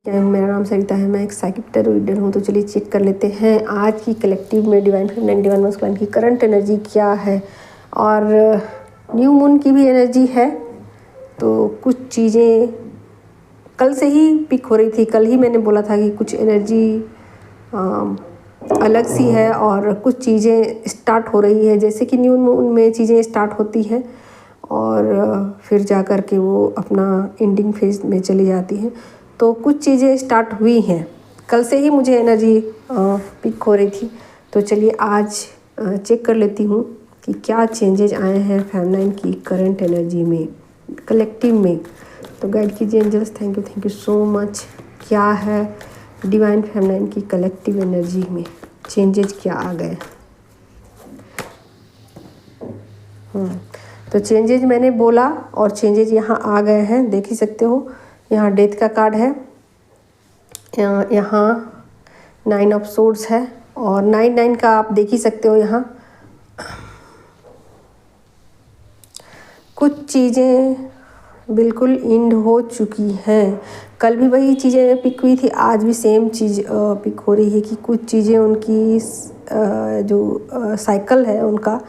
मेरा नाम सरिता है, मैं एक साइकिक टैरो रीडर हूँ। तो चलिए चेक कर लेते हैं आज की कलेक्टिव में डिवाइन फेमिनिन डिवाइन मस्कुलाइन की करंट एनर्जी क्या है। और न्यू मून की भी एनर्जी है। तो कुछ चीज़ें कल से ही पिक हो रही थी। कल ही मैंने बोला था कि कुछ एनर्जी अलग सी है और कुछ चीज़ें स्टार्ट हो रही है। जैसे कि न्यू मून में चीज़ें स्टार्ट होती हैं और फिर जा कर के वो अपना एंडिंग फेज में चली जाती हैं। तो कुछ चीज़ें स्टार्ट हुई हैं। कल से ही मुझे एनर्जी पिक हो रही थी। तो चलिए आज चेक कर लेती हूँ कि क्या चेंजेज आए हैं फेमिनिन की करंट एनर्जी में, कलेक्टिव में। तो गाइड कीजिए angels, thank you so much. क्या है डिवाइन फेमिनिन की कलेक्टिव एनर्जी में, चेंजेज क्या आ गए। तो चेंजेज मैंने बोला और चेंजेज यहाँ आ गए हैं, देख ही सकते हो। यहाँ डेथ का कार्ड है, यहाँ 9 ऑफ सोर्ड्स है और 9 का आप देख ही सकते हो। यहाँ कुछ चीज़ें बिल्कुल एंड हो चुकी हैं। कल भी वही चीज़ें पिक हुई थी, आज भी सेम चीज़ पिक हो रही है कि कुछ चीज़ें उनकी जो साइकिल है उनका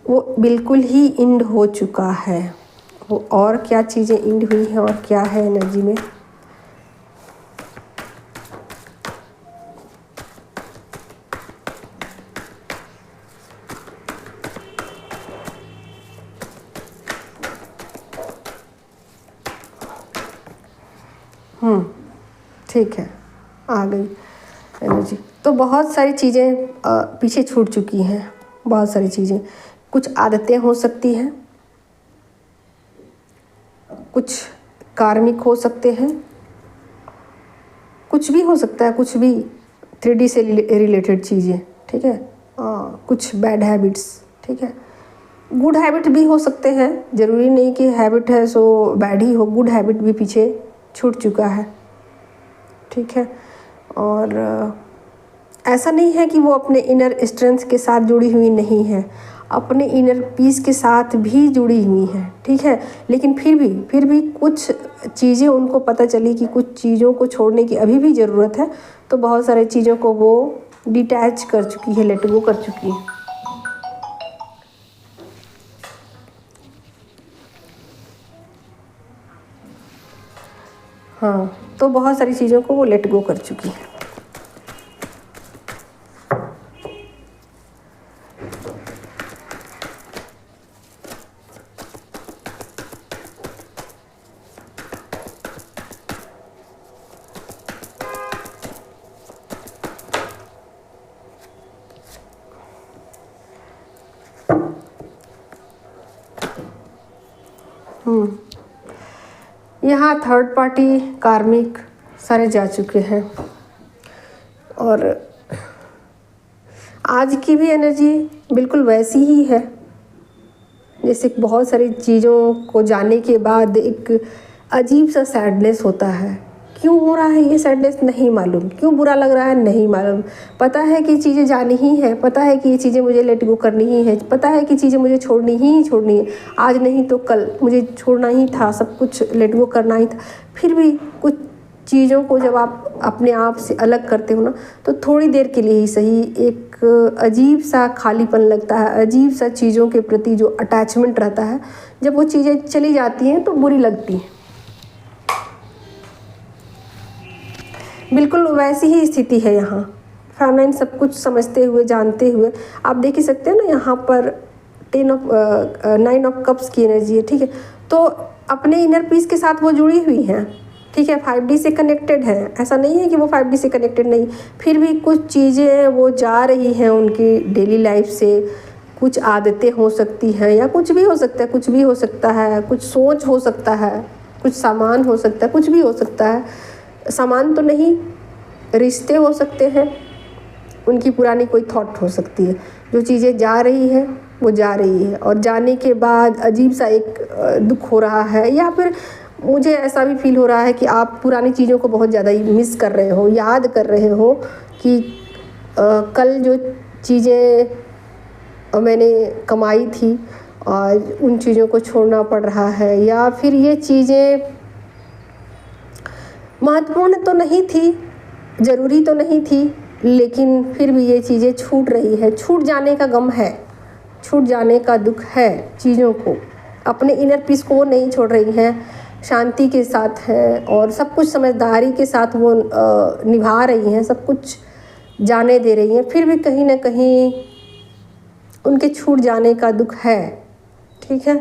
वो बिल्कुल ही एंड हो चुका है। वो और क्या चीज़ें एंड हुई हैं और क्या है एनर्जी में। ठीक है, आ गई एनर्जी। तो बहुत सारी चीज़ें पीछे छूट चुकी हैं। बहुत सारी चीज़ें, कुछ आदतें हो सकती हैं, कुछ कार्मिक हो सकते हैं, कुछ भी हो सकता है, कुछ भी 3D से रिलेटेड चीज़ें। ठीक है, कुछ बैड हैबिट्स। ठीक है, गुड हैबिट भी हो सकते हैं। ज़रूरी नहीं कि हैबिट है सो बैड ही हो, गुड हैबिट भी पीछे छूट चुका है। ठीक है, और ऐसा नहीं है कि वो अपने इनर स्ट्रेंथ के साथ जुड़ी हुई नहीं है, अपने इनर पीस के साथ भी जुड़ी हुई है। ठीक है, लेकिन फिर भी कुछ चीज़ें उनको पता चली कि कुछ चीज़ों को छोड़ने की अभी भी ज़रूरत है। तो बहुत सारी चीज़ों को वो डिटैच कर चुकी है, लेट गो कर चुकी है। हाँ, तो बहुत सारी चीज़ों को वो लेट गो कर चुकी है। यहाँ थर्ड पार्टी कार्मिक सारे जा चुके हैं और आज की भी एनर्जी बिल्कुल वैसी ही है। जैसे बहुत सारी चीज़ों को जानने के बाद एक अजीब सा सैडनेस होता है। क्यों हो रहा है ये सैडनेस नहीं मालूम, क्यों बुरा लग रहा है नहीं मालूम। पता है कि चीज़ें जानी ही है, पता है कि ये चीज़ें मुझे लेट गो करनी ही है, पता है कि चीज़ें मुझे छोड़नी है। आज नहीं तो कल मुझे छोड़ना ही था, सब कुछ लेट गो करना ही था। फिर भी कुछ चीज़ों को जब आप अपने आप से अलग करते हो ना, तो थोड़ी देर के लिए ही सही एक अजीब सा खालीपन लगता है, अजीब सा चीज़ों के प्रति जो अटैचमेंट रहता है, जब वो चीज़ें चली जाती हैं तो बुरी लगती हैं। बिल्कुल वैसी ही स्थिति है यहाँ। फेमिनिन सब कुछ समझते हुए, जानते हुए, आप देख ही सकते हैं ना, यहाँ पर 9 ऑफ कप्स की एनर्जी है। ठीक है, तो अपने इनर पीस के साथ वो जुड़ी हुई हैं। ठीक है, 5D से कनेक्टेड है। ऐसा नहीं है कि वो 5D से कनेक्टेड नहीं, फिर भी कुछ चीज़ें वो जा रही हैं उनकी डेली लाइफ से। कुछ आदतें हो सकती हैं या कुछ भी हो सकता है, कुछ भी हो सकता है, कुछ सोच हो सकता है, कुछ सामान हो सकता है, कुछ भी हो सकता है। सामान तो नहीं, रिश्ते हो सकते हैं, उनकी पुरानी कोई थॉट हो सकती है। जो चीज़ें जा रही है वो जा रही है और जाने के बाद अजीब सा एक दुख हो रहा है, या फिर मुझे ऐसा भी फील हो रहा है कि आप पुरानी चीज़ों को बहुत ज़्यादा मिस कर रहे हो, याद कर रहे हो कि कल जो चीज़ें मैंने कमाई थी और उन चीज़ों को छोड़ना पड़ रहा है, या फिर ये चीज़ें महत्वपूर्ण तो नहीं थी, ज़रूरी तो नहीं थी, लेकिन फिर भी ये चीज़ें छूट रही है। छूट जाने का गम है, छूट जाने का दुख है। चीज़ों को, अपने इनर पीस को वो नहीं छोड़ रही हैं, शांति के साथ हैं और सब कुछ समझदारी के साथ वो निभा रही हैं, सब कुछ जाने दे रही हैं। फिर भी कहीं ना कहीं उनके छूट जाने का दुख है। ठीक है,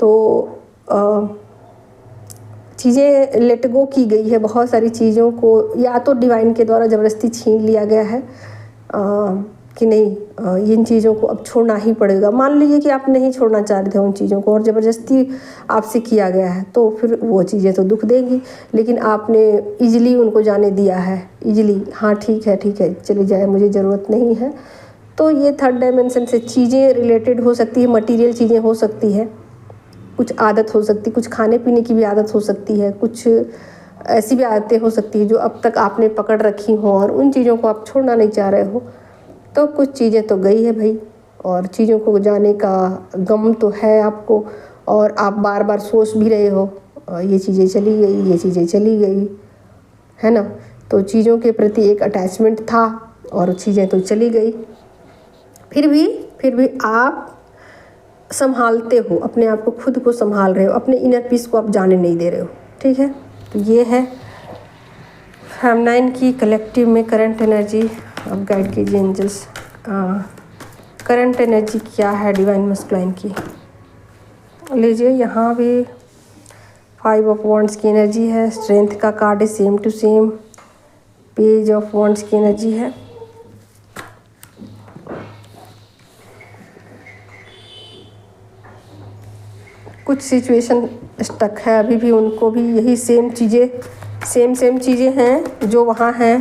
तो चीज़ें लेट गो की गई है। बहुत सारी चीज़ों को या तो डिवाइन के द्वारा ज़बरदस्ती छीन लिया गया है कि नहीं, इन चीज़ों को अब छोड़ना ही पड़ेगा। मान लीजिए कि आप नहीं छोड़ना चाह रहे थे उन चीज़ों को और ज़बरदस्ती आपसे किया गया है, तो फिर वो चीज़ें तो दुख देंगी, लेकिन आपने ईजिली उनको जाने दिया है। ईजिली, हाँ ठीक है चली जाए, मुझे ज़रूरत नहीं है। तो ये थर्ड डायमेंशन से चीज़ें रिलेटेड हो सकती है, मटीरियल चीज़ें हो सकती है, कुछ आदत हो सकती, कुछ खाने पीने की भी आदत हो सकती है, कुछ ऐसी भी आदतें हो सकती है जो अब तक आपने पकड़ रखी हो और उन चीज़ों को आप छोड़ना नहीं चाह रहे हो। तो कुछ चीज़ें तो गई है भाई, और चीज़ों को जाने का गम तो है आपको, और आप बार बार सोच भी रहे हो ये चीज़ें चली गई, ये चीज़ें चली गई, है ना। तो चीज़ों के प्रति एक अटैचमेंट था और चीज़ें तो चली गई। फिर भी आप संभालते हो अपने आप को, खुद को संभाल रहे हो, अपने इनर पीस को आप जाने नहीं दे रहे हो। ठीक है, तो ये है फेमिनाइन की कलेक्टिव में करंट एनर्जी। अब गाइड कीजिए एंजल्स, करंट एनर्जी क्या है डिवाइन मस्कुलाइन की। लीजिए, यहाँ भी 5 ऑफ वॉन्ड्स की एनर्जी है, स्ट्रेंथ का कार्ड है, same to same. Page of wands की एनर्जी है, कुछ सिचुएशन स्टक है अभी भी, उनको भी यही सेम चीज़ें हैं जो वहाँ हैं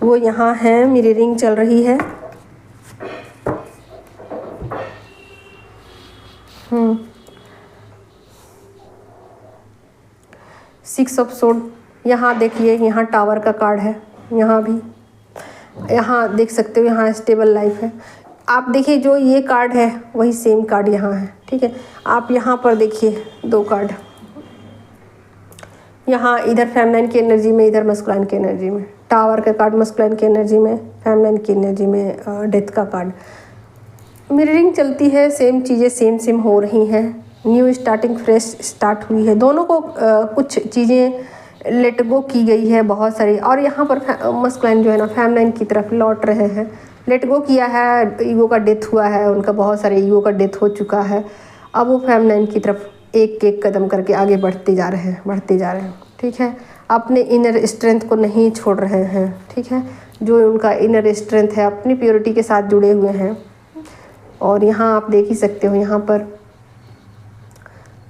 वो यहाँ हैं। मिररिंग चल रही है। सिक्स ऑफ सोर्ड, यहाँ देखिए, यहाँ टावर का कार्ड है, यहाँ भी, यहाँ देख सकते हो, यहाँ स्टेबल लाइफ है। आप देखिए, जो ये कार्ड है वही सेम कार्ड यहाँ है। ठीक है, आप यहाँ पर देखिए 2 कार्ड, यहाँ इधर फेमिनाइन की एनर्जी में, इधर मस्कुलाइन की एनर्जी में। टावर का कार्ड मस्कुलाइन की एनर्जी में, फेमिनाइन की एनर्जी में डेथ का कार्ड। मिररिंग चलती है, सेम चीज़ें सेम हो रही हैं। न्यू स्टार्टिंग, फ्रेश स्टार्ट हुई है। दोनों को कुछ चीज़ें लेट गो की गई है बहुत सारी, और यहाँ पर मस्कुलाइन जो है ना फेमिनाइन की तरफ लौट रहे हैं। लेट गो किया है, ईगो का डेथ हुआ है, उनका बहुत सारे ईगो का डेथ हो चुका है। अब वो फेमिनाइन की तरफ एक कदम करके आगे बढ़ते जा रहे हैं। ठीक है, अपने इनर स्ट्रेंथ को नहीं छोड़ रहे हैं। ठीक है, जो उनका इनर स्ट्रेंथ है अपनी प्योरिटी के साथ जुड़े हुए हैं। और यहाँ आप देख ही सकते हो, यहाँ पर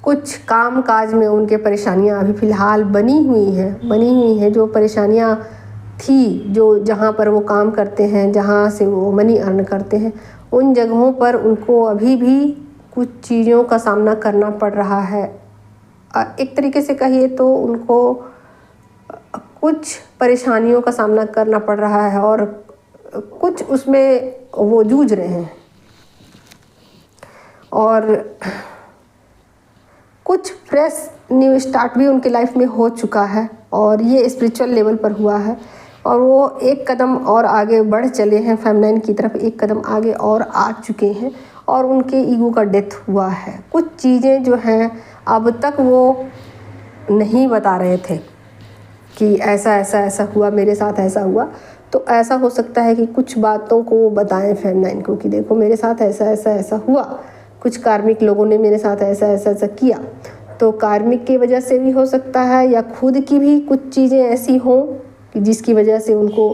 कुछ काम काज में उनके परेशानियाँ अभी फ़िलहाल बनी हुई हैं। जो परेशानियाँ थी, जो जहाँ पर वो काम करते हैं, जहाँ से वो मनी अर्न करते हैं, उन जगहों पर उनको अभी भी कुछ चीज़ों का सामना करना पड़ रहा है। एक तरीके से कहिए तो उनको कुछ परेशानियों का सामना करना पड़ रहा है और कुछ उसमें वो जूझ रहे हैं, और कुछ फ्रेश न्यू स्टार्ट भी उनके लाइफ में हो चुका है, और ये स्पिरिचुअल लेवल पर हुआ है, और वो एक कदम और आगे बढ़ चले हैं फेमिनाइन की तरफ, एक कदम आगे और आ चुके हैं, और उनके ईगो का डेथ हुआ है। कुछ चीज़ें जो हैं अब तक वो नहीं बता रहे थे कि ऐसा हुआ, मेरे साथ ऐसा हुआ। तो ऐसा हो सकता है कि कुछ बातों को वो बताएं फेमिनाइन को कि देखो मेरे साथ ऐसा हुआ, कुछ कार्मिक लोगों ने मेरे साथ ऐसा किया। तो कार्मिक की वजह से भी हो सकता है, या खुद की भी कुछ चीज़ें ऐसी हों कि जिसकी वजह से उनको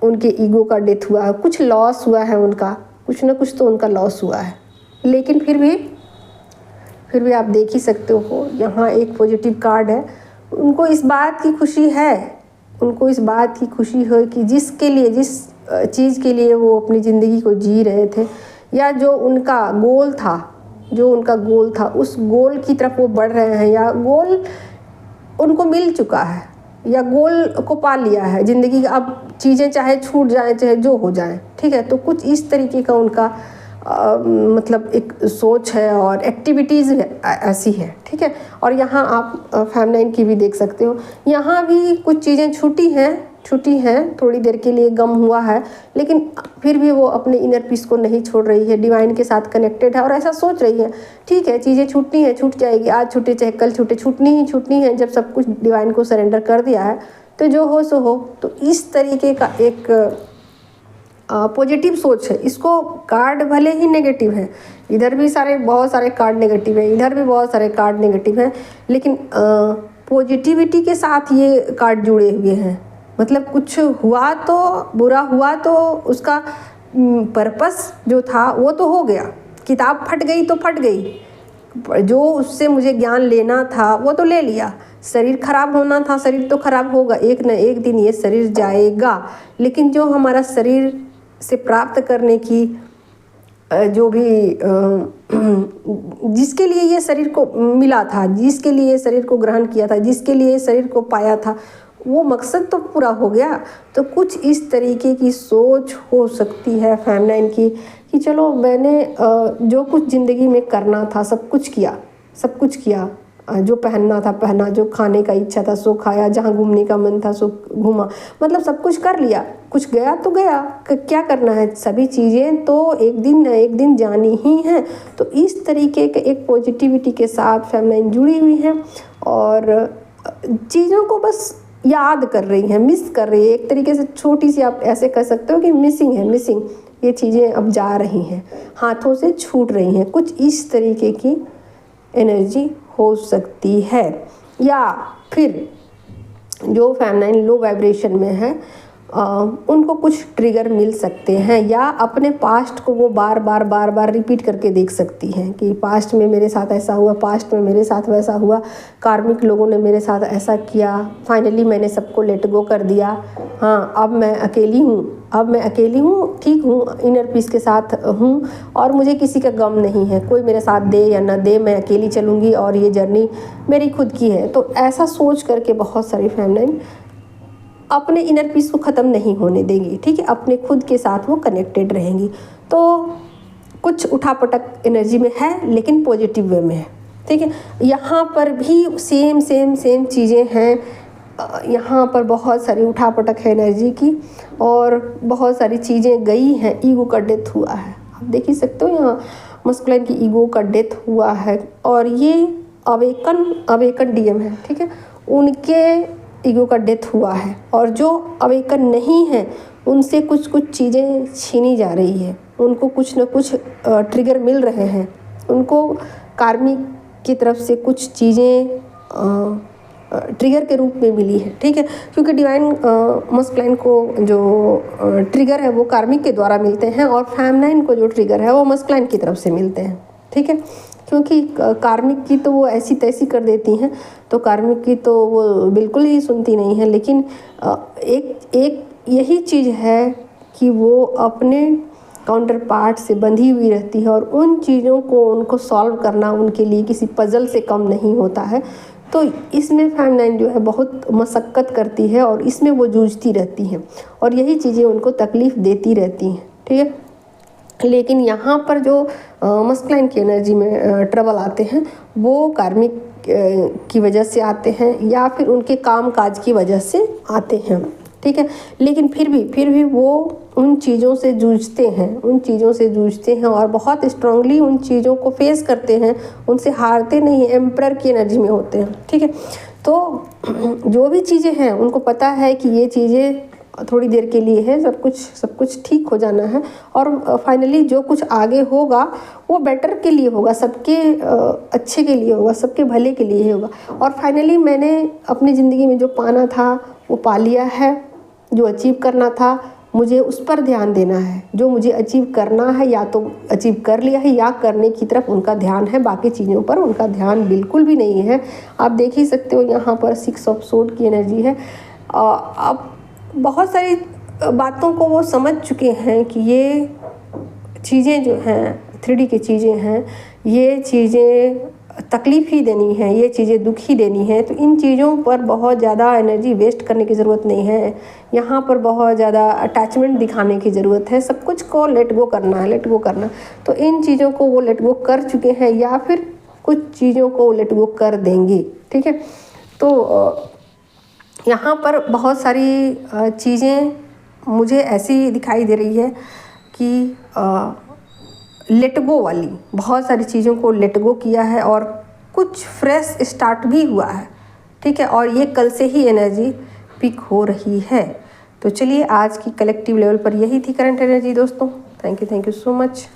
उनके ईगो का डेथ हुआ है, कुछ लॉस हुआ है उनका, कुछ ना कुछ तो उनका लॉस हुआ है। लेकिन फिर भी आप देख ही सकते हो, यहाँ एक पॉजिटिव कार्ड है। उनको इस बात की खुशी है, कि जिस चीज़ के लिए वो अपनी ज़िंदगी को जी रहे थे, या जो उनका गोल था उस गोल की तरफ वो बढ़ रहे हैं, या गोल उनको मिल चुका है, या गोल को पा लिया है ज़िंदगी का। अब चीज़ें चाहे छूट जाए, चाहे जो हो जाए, ठीक है। तो कुछ इस तरीके का उनका मतलब एक सोच है और एक्टिविटीज़ ऐसी है, ठीक है। और यहाँ आप फेमिनाइन की भी देख सकते हो, यहाँ भी कुछ चीज़ें छूटी हैं, थोड़ी देर के लिए गम हुआ है, लेकिन फिर भी वो अपने इनर पीस को नहीं छोड़ रही है, डिवाइन के साथ कनेक्टेड है और ऐसा सोच रही है, ठीक है चीज़ें छूटनी है, छूट जाएगी, आज छूटे चाहे कल छूटे, छूटनी है। जब सब कुछ डिवाइन को सरेंडर कर दिया है तो जो हो सो हो। तो इस तरीके का एक पॉजिटिव सोच है। इसको कार्ड भले ही नेगेटिव है, इधर भी बहुत सारे कार्ड नेगेटिव है, इधर भी बहुत सारे कार्ड नेगेटिव हैं, लेकिन पॉजिटिविटी के साथ ये कार्ड जुड़े हुए हैं। मतलब कुछ हुआ तो बुरा हुआ तो उसका पर्पस जो था वो तो हो गया, किताब फट गई तो फट गई, जो उससे मुझे ज्ञान लेना था वो तो ले लिया, शरीर खराब होना था शरीर तो खराब होगा, एक न एक दिन ये शरीर जाएगा। लेकिन जो हमारा शरीर से प्राप्त करने की जो भी जिसके लिए ये शरीर को मिला था, जिसके लिए शरीर को ग्रहण किया था, जिसके लिए शरीर को पाया था, वो मकसद तो पूरा हो गया। तो कुछ इस तरीके की सोच हो सकती है फेमिनाइन की कि चलो मैंने जो कुछ ज़िंदगी में करना था सब कुछ किया, जो पहनना था पहना, जो खाने का इच्छा था सो खाया, जहाँ घूमने का मन था सो घूमा, मतलब सब कुछ कर लिया, कुछ गया तो गया, क्या करना है, सभी चीज़ें तो एक दिन जानी ही हैं। तो इस तरीके के एक पॉजिटिविटी के साथ फेमिनाइन जुड़ी हुई है और चीज़ों को बस याद कर रही हैं, मिस कर रही है, एक तरीके से छोटी सी आप ऐसे कह सकते हो कि मिसिंग ये चीज़ें अब जा रही हैं, हाथों से छूट रही हैं, कुछ इस तरीके की एनर्जी हो सकती है। या फिर जो फेमिनाइन लो वाइब्रेशन में है उनको कुछ ट्रिगर मिल सकते हैं, या अपने पास्ट को वो बार बार रिपीट करके देख सकती हैं कि पास्ट में मेरे साथ ऐसा हुआ, पास्ट में मेरे साथ वैसा हुआ, कार्मिक लोगों ने मेरे साथ ऐसा किया, फाइनली मैंने सबको लेट गो कर दिया, हाँ अब मैं अकेली हूँ, ठीक हूँ, इनर पीस के साथ हूँ और मुझे किसी का गम नहीं है, कोई मेरे साथ दे या ना दे, मैं अकेली चलूँगी और ये जर्नी मेरी खुद की है। तो ऐसा सोच करके बहुत सारी फेमिनाइन अपने इनर पीस को ख़त्म नहीं होने देंगी, ठीक है, अपने खुद के साथ वो कनेक्टेड रहेंगी। तो कुछ उठापटक एनर्जी में है लेकिन पॉजिटिव वे में है, ठीक है। यहाँ पर भी सेम चीज़ें हैं, यहाँ पर बहुत सारी उठापटक है एनर्जी की और बहुत सारी चीज़ें गई हैं, ईगो का डेथ हुआ है, आप देख ही सकते हो यहाँ मस्कुलाइन की ईगो का डेथ हुआ है और ये अवेकन डीएम है, ठीक है, उनके ईगो का डेथ हुआ है और जो अवेकन नहीं है उनसे कुछ चीज़ें छीनी जा रही है, उनको कुछ न कुछ ट्रिगर मिल रहे हैं, उनको कार्मिक की तरफ से कुछ चीज़ें ट्रिगर के रूप में मिली है, ठीक है, क्योंकि डिवाइन मस्कुलाइन को जो ट्रिगर है वो कार्मिक के द्वारा मिलते हैं और फेमिनाइन को जो ट्रिगर है वो मस्कुलाइन की तरफ से मिलते हैं, ठीक है, क्योंकि कार्मिक की तो वो ऐसी तैसी कर देती हैं, तो कार्मिक की तो वो बिल्कुल ही सुनती नहीं है। लेकिन एक यही चीज़ है कि वो अपने काउंटर पार्ट से बंधी हुई रहती है और उन चीज़ों को उनको सॉल्व करना उनके लिए किसी पजल से कम नहीं होता है। तो इसमें फेमिनाइन जो है बहुत मशक्क़त करती है और इसमें वो जूझती रहती हैं और यही चीज़ें उनको तकलीफ़ देती रहती हैं, ठीक है। लेकिन यहाँ पर जो मस्कुलाइन की एनर्जी में ट्रबल आते हैं वो कार्मिक की वजह से आते हैं या फिर उनके काम काज की वजह से आते हैं, ठीक है। लेकिन फिर भी वो उन चीज़ों से जूझते हैं और बहुत स्ट्रांगली उन चीज़ों को फेस करते हैं, उनसे हारते नहीं हैं, एम्परर की एनर्जी में होते हैं, ठीक है। तो जो भी चीज़ें हैं उनको पता है कि ये चीज़ें थोड़ी देर के लिए है, सब कुछ ठीक हो जाना है और फाइनली जो कुछ आगे होगा वो बेटर के लिए होगा, सबके अच्छे के लिए होगा, सबके भले के लिए होगा। और फाइनली मैंने अपनी ज़िंदगी में जो पाना था वो पा लिया है, जो अचीव करना था मुझे उस पर ध्यान देना है, जो मुझे अचीव करना है या तो अचीव कर लिया है या करने की तरफ उनका ध्यान है, बाकी चीज़ों पर उनका ध्यान बिल्कुल भी नहीं है। आप देख ही सकते हो यहाँ पर 6 ऑफ सोर्ड की एनर्जी है। अब बहुत सारी बातों को वो समझ चुके हैं कि ये चीज़ें जो हैं 3D की चीज़ें हैं, ये चीज़ें तकलीफ़ ही देनी है, ये चीज़ें दुख ही देनी है, तो इन चीज़ों पर बहुत ज़्यादा एनर्जी वेस्ट करने की ज़रूरत नहीं है। यहाँ पर बहुत ज़्यादा अटैचमेंट दिखाने की ज़रूरत है, सब कुछ को लेट गो करना है, लेट गो करना। तो इन चीज़ों को वो लेट गो कर चुके हैं या फिर कुछ चीज़ों को लेट गो कर देंगे, ठीक है। तो यहाँ पर बहुत सारी चीज़ें मुझे ऐसी दिखाई दे रही है कि लेट गो वाली, बहुत सारी चीज़ों को लेट गो किया है और कुछ फ्रेश स्टार्ट भी हुआ है, ठीक है। और ये कल से ही एनर्जी पिक हो रही है। तो चलिए आज की कलेक्टिव लेवल पर यही थी करंट एनर्जी दोस्तों। Thank you so much.